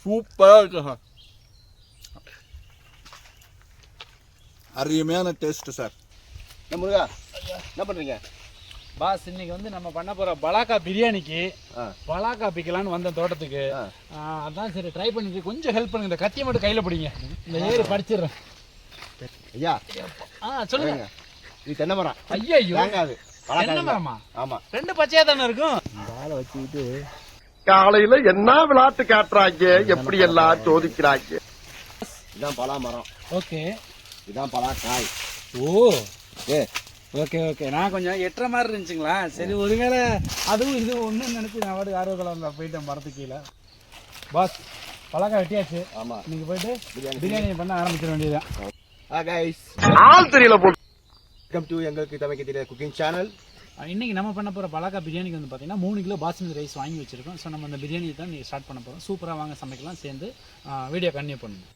சூப்பராக இருக்கு சார். அருமையான டேஸ்ட்டு சார். முருகா என்ன பண்ணுறீங்க? பாஸ், இன்னைக்கு வந்து நம்ம பண்ண போகிற பலாக்கா பிரியாணிக்கு பலாக்கா பிக்கலான்னு வந்த தோட்டத்துக்கு. அதான் சரி ட்ரை பண்ணிட்டு கொஞ்சம் ஹெல்ப் பண்ணுங்க. இந்த கத்தியை மட்டும் கையில் பிடிங்க, இந்த ஏறு படிச்சிடுறேன். ஐயா சொல்லுங்க. இது தென்னை மரம். ஐயா வாங்காது தென்னை மரமா? ஆமாம், 2 பச்சையாக தானே இருக்கும். வாழை வச்சுக்கிட்டு காலையில என்ன விளையாட்டு காட்டுறாங்க, எப்படி எல்லாம் சோதிக்கிறாங்க. இதுதான் பலா மரம். ஓகே, இதுதான் பலாக்காய். ஓ ஓகே ஓகே. நான் கொஞ்சம் எட்டுற மாதிரி இருந்துச்சுங்களா, சரி ஒருவேளை அதுவும் இது ஒன்றுன்னு நினச்சி நான் வாட்டுக்கு ஆர்வத்தில் போயிட்டேன் மரத்து கீழே. பாஸ், பலாக்காய் வெட்டியாச்சு. ஆமாம், நீங்கள் போயிட்டு பிரியாணி பண்ண ஆரம்பிச்சிட வேண்டியதுதான். ஆள் தெரியல போட்டு. வெல்கம் டு எங்களுக்கு தமிழ் தெரியல குக்கிங் சேனல். இன்றைக்கி நம்ம பண்ண போகிற பலாக்கா பிரியாணிக்கு வந்து பார்த்தீங்கன்னா 3 கிலோ பாஸ்மதி ரைஸ் வாங்கி வச்சுருக்கோம். ஸோ நம்ம அந்த பிரியாணி தான் நீங்கள் ஸ்டார்ட் பண்ண போகிறோம். சூப்பராக வாங்க சமைக்கலாம். சேர்ந்து வீடியோ கண்டினியூ பண்ணுங்கள்.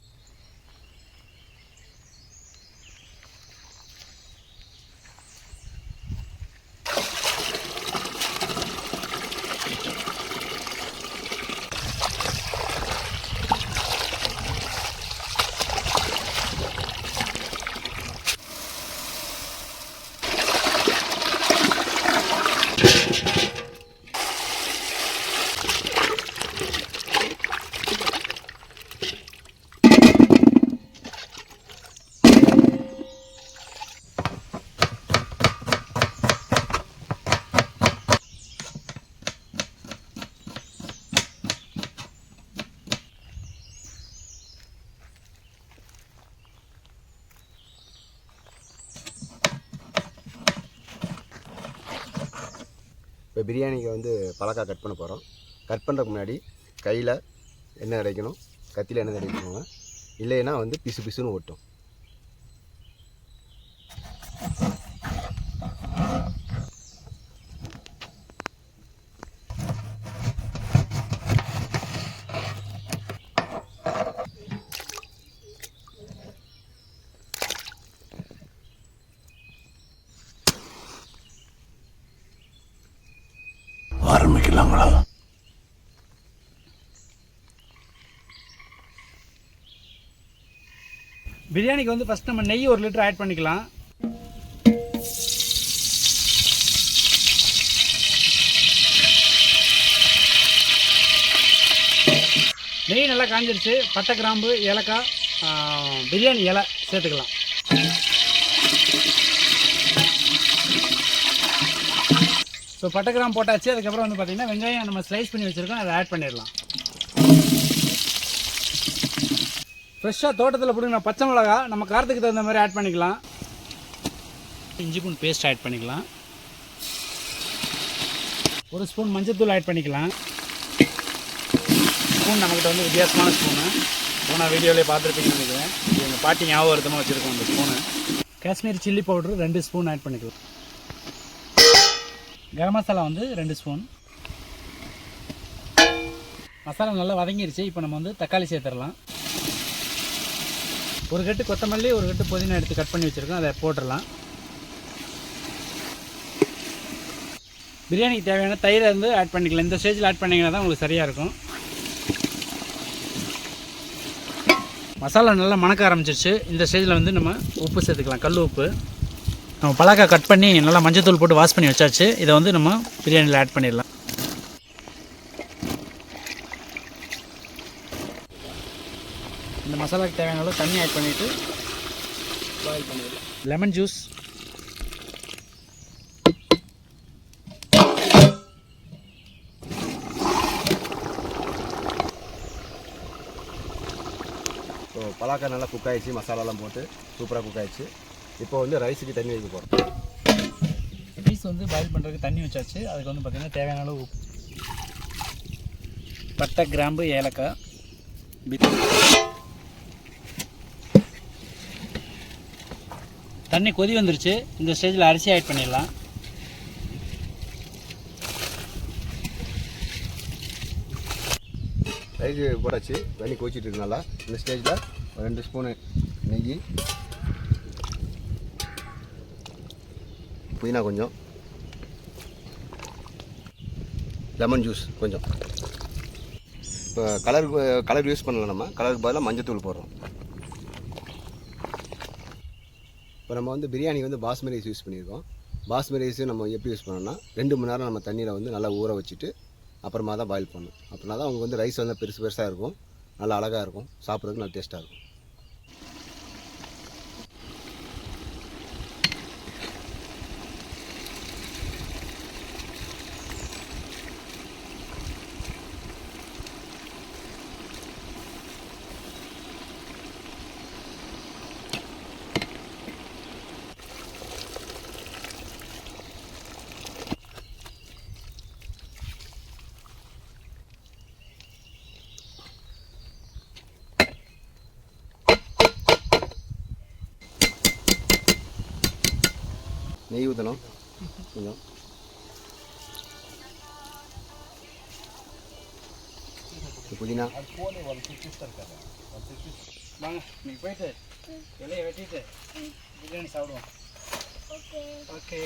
இப்போ பிரியாணிக்கு வந்து பலாக்காய் கட் பண்ண போகிறோம். கட் பண்ணுறதுக்கு முன்னாடி கையில் எண்ணெய் அடைக்கணும், கத்தியில் எண்ணெய் அடைக்கணுங்க. இல்லைன்னா வந்து பிசு பிசுன்னு ஓட்டும். ஆரம்பிக்கலாங்களா? பிரியாணிக்கு வந்து ஃபஸ்ட் நம்ம நெய் 1 லிட்டர் ஆட் பண்ணிக்கலாம். நெய் நல்லா காஞ்சிருச்சு. பட்டை, கிராம்பு, ஏலக்காய், பிரியாணி இலை சேர்த்துக்கலாம். ஸோ பட்டை, கிராம்பு போட்டாச்சு. அதுக்கப்புறம் வந்து பார்த்திங்கன்னா வெங்காயம் நம்ம ஸ்லைஸ் பண்ணி வச்சுருக்கோம், அதை ஆட் பண்ணிடலாம். ஃப்ரெஷ்ஷாக தோட்டத்தில் பிடிங்கிற பச்சை மிளகா நம்ம காரத்துக்கு தகுந்த மாதிரி ஆட் பண்ணிக்கலாம். இஞ்சி பூண்டு பேஸ்ட் ஆட் பண்ணிக்கலாம். 1 ஸ்பூன் மஞ்சள்தூள் ஆட் பண்ணிக்கலாம். ஸ்பூன் நம்மக்கிட்ட வந்து வித்தியாசமான ஸ்பூனு, போனால் வீடியோவிலே பார்த்துருப்பீங்கன்னு நினைக்கிறேன். இது எங்கள் பாட்டி ஞாபகம் வச்சுருக்கோம் அந்த spoon. Kashmir chilli powder 2 spoon add பண்ணிக்கலாம். கரம் மசாலா வந்து 2 ஸ்பூன். மசாலா நல்லா வதங்கிருச்சு. இப்போ நம்ம வந்து தக்காளி சேர்த்துடலாம். 1 கட்டு கொத்தமல்லி, 1 கட்டு புதினா எடுத்து கட் பண்ணி வச்சுருக்கோம், அதை போட்டுடலாம். பிரியாணிக்கு தேவையான தயிரை வந்து ஆட் பண்ணிக்கலாம். இந்த ஸ்டேஜில் ஆட் பண்ணிங்கன்னா தான் உங்களுக்கு சரியாக இருக்கும். மசாலா நல்லா மணக்க ஆரம்பிச்சிருச்சு. இந்த ஸ்டேஜில் வந்து நம்ம உப்பு சேர்த்துக்கலாம், கல் உப்பு. நம்ம பலாக்காய் கட் பண்ணி நல்லா மஞ்சள்தூள் போட்டு வாஷ் பண்ணி வச்சாச்சு. இதை வந்து நம்ம பிரியாணியில் ஆட் பண்ணிடலாம். இந்த மசாலாவுக்கு தேவையான அளவு தண்ணி ஆட் பண்ணிவிட்டு பாயில் பண்ணிடலாம். லெமன் ஜூஸ், ஸோ பலாக்காய் நல்லா குக் ஆகிடுச்சு, மசாலாலாம் போட்டு சூப்பராக குக் ஆகிடுச்சு. இப்போ வந்து ரைஸுக்கு தண்ணி வைக்க போகிறோம். ரைஸ் வந்து பாயில் பண்ணுறதுக்கு தண்ணி வச்சாச்சு. அதுக்கு வந்து பார்த்திங்கன்னா தேவையான அளவு உப்பு, பட்டை, கிராம்பு, ஏலக்காய், தண்ணி கொதி வந்துருச்சு. இந்த ஸ்டேஜில் அரிசி ஆட் பண்ணிடலாம். ரைஸ் போட்டாச்சு, தண்ணி கொதிச்சிட்டு இருக்கு நல்லா. இந்த ஸ்டேஜில் 2 ஸ்பூனு நெய், புதினா கொஞ்சம், லெமன் ஜூஸ் கொஞ்சம், இப்போ கலர் யூஸ் பண்ணல, நம்ம கலருக்கு பதிலாக மஞ்சத்தூள் போடுறோம். இப்போ நம்ம வந்து பிரியாணி வந்து பாஸ்மதி ரைஸ் யூஸ் பண்ணியிருக்கோம். பாஸ்மதி ரைஸ் நம்ம எப்படி யூஸ் பண்ணோம்னா 2 மணி நேரம் நம்ம தண்ணியில் வந்து நல்லா ஊற வச்சுட்டு அப்புறமா தான் பாயில் பண்ணணும். அப்படின்னா தான் அவங்க வந்து ரைஸ் வந்து பெருசு பெருசாக இருக்கும், நல்லா அழகாக இருக்கும், சாப்பிட்றதுக்கு நல்லா டேஸ்ட்டாக இருக்கும். நெய் ஊற்றணும் கொஞ்சம். புதினா வாங்க நீங்கள் போயிட்டு இலையை வெட்டிட்டு பிரியாணி சாப்பிடுவோம். ஓகே,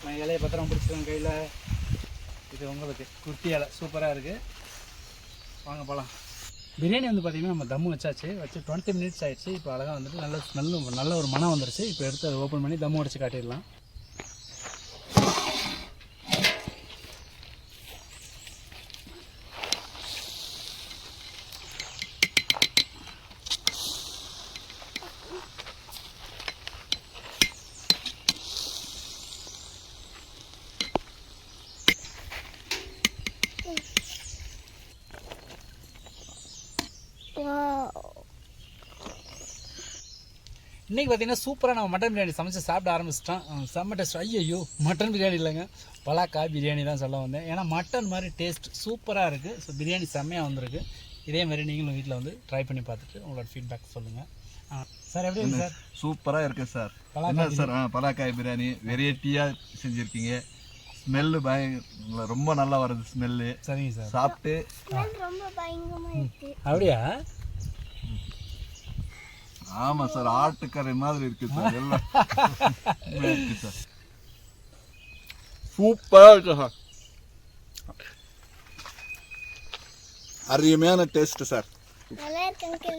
நான் இலையை பத்திரம் பிடிச்சிருக்கேன் கையில். இது உங்களுக்கு குர்த்தி இலை சூப்பராக இருக்குது. வாங்க போகலாம். பிரியாணி வந்து பார்த்திங்கன்னா நம்ம தம்மு வச்சு 20 மினிட்ஸ் ஆகிடுச்சு. இப்போ அழகாக வந்துட்டு நல்ல ஸ்மெல்லு, நல்ல ஒரு மனம் வந்துருச்சு. இப்போ எடுத்து அதை ஓப்பன் பண்ணி தம்மு அடித்து காட்டிடலாம். இன்றைக்கி பார்த்திங்கன்னா சூப்பராக நம்ம மட்டன் பிரியாணி சமைச்சு சாப்பிட ஆரம்பிச்சிட்டோம். செம்ம டேஸ்ட். ஐயோ, மட்டன் பிரியாணி இல்லைங்க, பலாக்காய் பிரியாணி தான் சொல்ல வந்தேன். ஏன்னா மட்டன் மாதிரி டேஸ்ட் சூப்பராக இருக்குது. ஸோ பிரியாணி செம்மையாக வந்திருக்கு. இதே மாதிரி நீங்களும் வீட்டில் வந்து ட்ரை பண்ணி பார்த்துட்டு உங்களோட ஃபீட்பேக் சொல்லுங்கள். சார் எப்படி இருக்கு சார்? சூப்பராக இருக்குது சார். என்ன சார், பலாக்காய் பிரியாணி வெரைட்டியாக செஞ்சுருக்கீங்க. ஸ்மெல்லு ரொம்ப நல்லா வருது ஸ்மெல்லு. சரிங்க சார், சாப்பிட்டு அப்படியா? ஆமாம் சார், ஆட்டுக்கறி மாதிரி இருக்குது சார். எல்லாம் இருக்கு சார், சூப்பராக இருக்கு சார். அருமையான டேஸ்ட் சார். நல்லா இருக்கு.